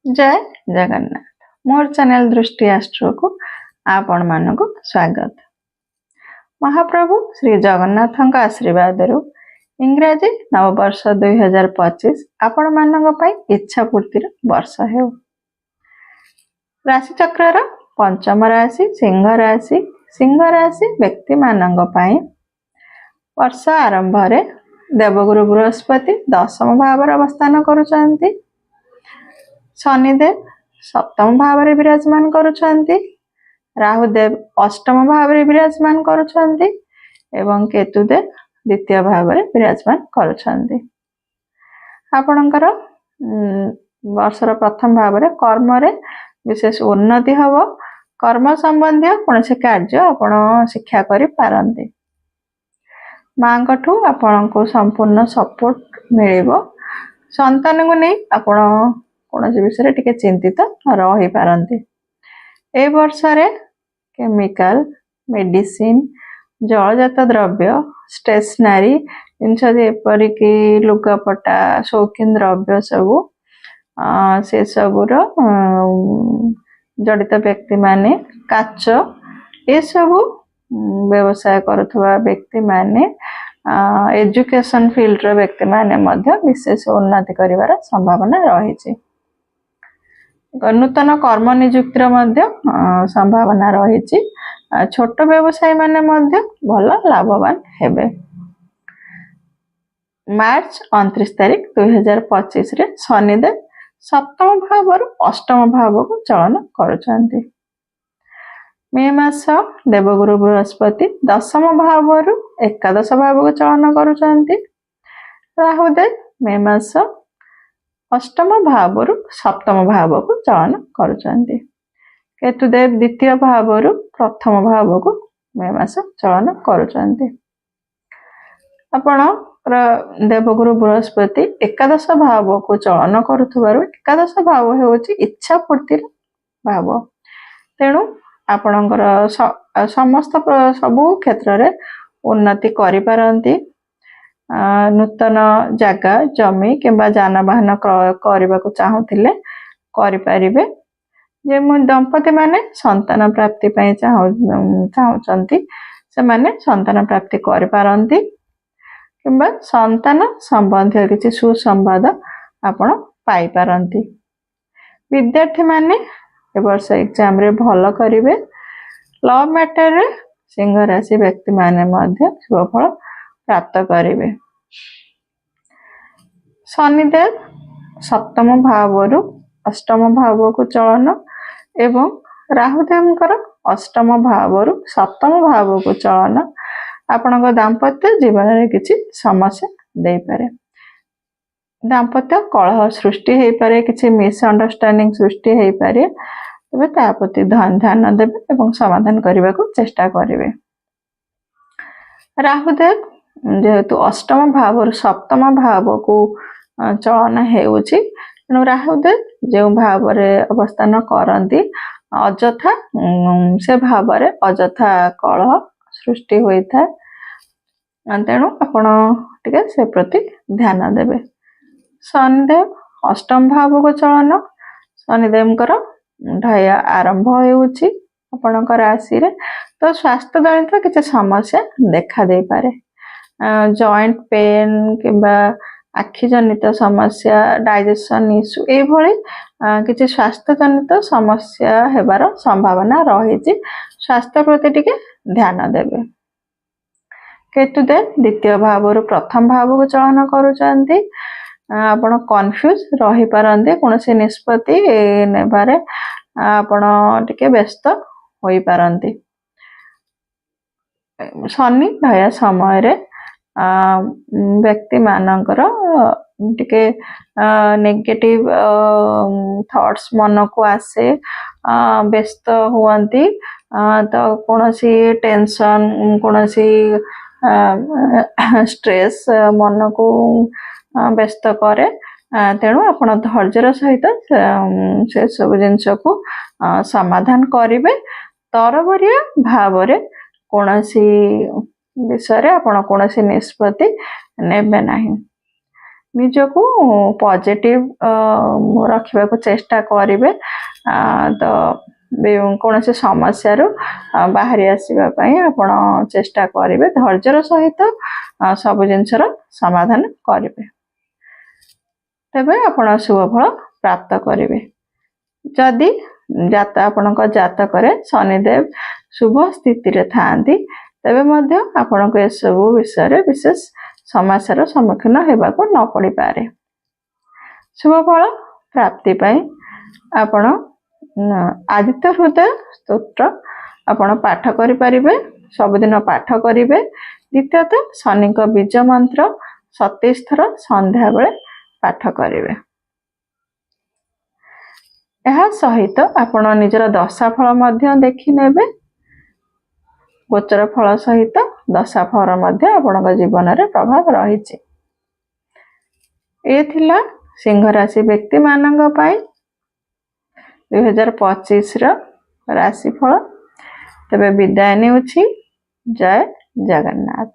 जय जगन्नाथ मोर चैनल दृष्टि आस्ट्रो को आपण मानक स्वागत। महाप्रभु श्री जगन्नाथ आशीर्वाद इंग्राजी नववर्ष 2025 आपण मानक इच्छा पूर्तिर वर्ष हो। राशिचक्र पंचम राशि सिंह राशि व्यक्ति मानक वर्ष आरंभ देवगुरु बृहस्पति दशम भाव अवस्थान करुछंती। शनिदेव सप्तम भाव विराजमान करुछंती। राहुदेव अष्टम भाव विराजमान करुछंती एवं केतुदेव द्वितीय भाव विराजमान करुछंती। आपणकर वर्षर प्रथम भाव कर्म विशेष उन्नति हब। कर्म संबंधी कौन कार्य आपण शिक्षा करि पारंती। मां कठू आपण को संपूर्ण सपोर्ट मिलिबो। संतान को नहीं आपण कौन विषय टिके चिंतित रही पारंती। ए वर्ष केमिकल मेडिसिन जलजात द्रव्य स्टेशनरी जिनस जेपरिक लुगापटा शौकीन द्रव्य सबू से सबूर जड़ित व्यक्ति माने काच ये सबू व्यवसाय करुवा व्यक्ति माने एजुकेशन फील्ड व्यक्ति माने मध्य विशेष उन्नति करिवार संभावना रही। नूतन कर्म नियुक्तिर मध्य संभावना रही। छोट व्यवसायी माने मध्य भल लाभवान हेबे। मार्च 29 तारिख 2025 रे शनिदेव सप्तम भाव अष्टम भाव को चलन करुछंती। मे मास देवगुरु बृहस्पति दशम भाव एकादश भाव को चलन करुछंती। राहुदेव मे मास अष्टम भाव सप्तम भाव को चलन करुछंती। केतुदेव द्वितीय भाव प्रथम भाव को मे मास चलन करुछंती। आपण देवगुरु बृहस्पति एकादश भाव को चलन करुथबारु एकादश भाव हेउची इच्छा पूर्तिर भाव। तेणु आपणकर समस्त सबु क्षेत्र रे उन्नति करि पारंती। नूतन जगह जमी किंबा जानवाहन करने को चाहूले करें। जे दंपति माने संतान प्राप्ति चाहूँगी से माने संतान प्राप्ति करि पारंती किंबा संतान संबंधी किसी सुसंवाद आपण पाई पारंती। विद्यार्थी माने ए वर्ष एग्जाम रे भल करिवे। लव मैटर रे सिंह राशि व्यक्ति माने मध्य शुभफल प्राप्त करिवे। शनिदेव सप्तम भाव अष्टम भाव को चलन एवं राहुदेव अष्टम भाव सप्तम भाव को चलन आपण दाम्पत्य जीवन में किसी समस्या दे पारे। दाम्पत्य कलह सृष्टि हो पारे किसी मिसअंडरस्टैंडिंग सृष्टि हो पारे। तबे ता प्रति ध्यान देवे एवं समाधान करने को चेष्टा करेंगे। राहुदेव जेहेतु अष्टम भाव सप्तम भाव को चलन हेउची तेणु राहुदेव जो भाव अवस्थान करती अजथा से भाव अजथा कलह सृष्टि होता है। तेणु आपण टिके से प्रति ध्यान देवे। शनिदेव अष्टम भाव को चलन शनिदेव ढय आरंभ होउची आपणक राशि रे। तो स्वास्थ्य जनित किसी समस्या देखा दे पारे। जॉइंट पेन किंबा आखि जनित समस्या डाइजेशन इश्यू ए भली किसी स्वास्थ्य जनित समस्या हेबार संभावना रही। स्वास्थ्य प्रति टिके ध्यान देवे। केतुदेव द्वितीय भाव प्रथम भाव को चलन करुछंती। आपण कन्फ्यूज रही पारंते कोनोसी निष्पत्ति नेबारे आपण टिके व्यस्त होई पारंती। शनि ढया समय रे व्यक्ति मानकर टिके नेगेटिव थॉट्स मन को आसे व्यस्त हुअंती। तो कोनोसी टेंशन कोनोसी स्ट्रेस मन को व्यस्त करे। तेणु आपण धैर्यर सहित से सब जिनस को समाधान करेंगे। तरबरिया भाव कोनोसी विषय आपण कोनोसी निष्पत्ति नेबे नाही। ନିଜକୁ ପଜିଟିଭ ରଖିବାକୁ ଚେଷ୍ଟା କରିବେ। ତ କୌଣସି ସମସ୍ୟାରୁ ବାହାରି ଆସିବା ପାଇଁ ଆପଣ ଚେଷ୍ଟା କରିବେ। ଧୈର୍ଯ୍ୟର ସହିତ ସବୁ ଜିନିଷର ସମାଧାନ କରିବେ, ତେବେ ଆପଣ ଶୁଭ ଫଳ ପ୍ରାପ୍ତ କରିବେ। ଯଦି ଆପଣଙ୍କ ଜାତକରେ ଶନିଦେବ ଶୁଭ ସ୍ଥିତିରେ ଥାଆନ୍ତି, ତେବେ ମଧ୍ୟ ଆପଣଙ୍କୁ ଏସବୁ ବିଷୟରେ ବିଶେଷ ସମସ୍ୟାର ସମ୍ମୁଖୀନ ହେବାକୁ ନ ପଡ଼ିପାରେ। ଶୁଭ ଫଳ ପ୍ରାପ୍ତି ପାଇଁ ଆପଣ ଆଦିତ୍ୟ ହୃଦୟ ସ୍ତୋତ୍ର ଆପଣ ପାଠ କରିପାରିବେ, ସବୁଦିନ ପାଠ କରିବେ। ଦ୍ୱିତୀୟତଃ ଶନିଙ୍କ ବୀଜ ମନ୍ତ୍ର 27 ଥର ସନ୍ଧ୍ୟାବେଳେ ପାଠ କରିବେ। ଏହା ସହିତ ଆପଣ ନିଜର ଦଶା ଫଳ ମଧ୍ୟ ଦେଖିନେବେ। ଗୋଚର ଫଳ ସହିତ ଦଶା ଫଳ ମଧ୍ୟ ଆପଣଙ୍କ ଜୀବନରେ ପ୍ରଭାବ ରହିଛି। ଏ ଥିଲା ସିଂହ ରାଶି ବ୍ୟକ୍ତିମାନଙ୍କ ପାଇଁ 2025ର ରାଶିଫଳ। ତେବେ ବିଦାୟ ନେଉଛି। ଜୟ ଜଗନ୍ନାଥ।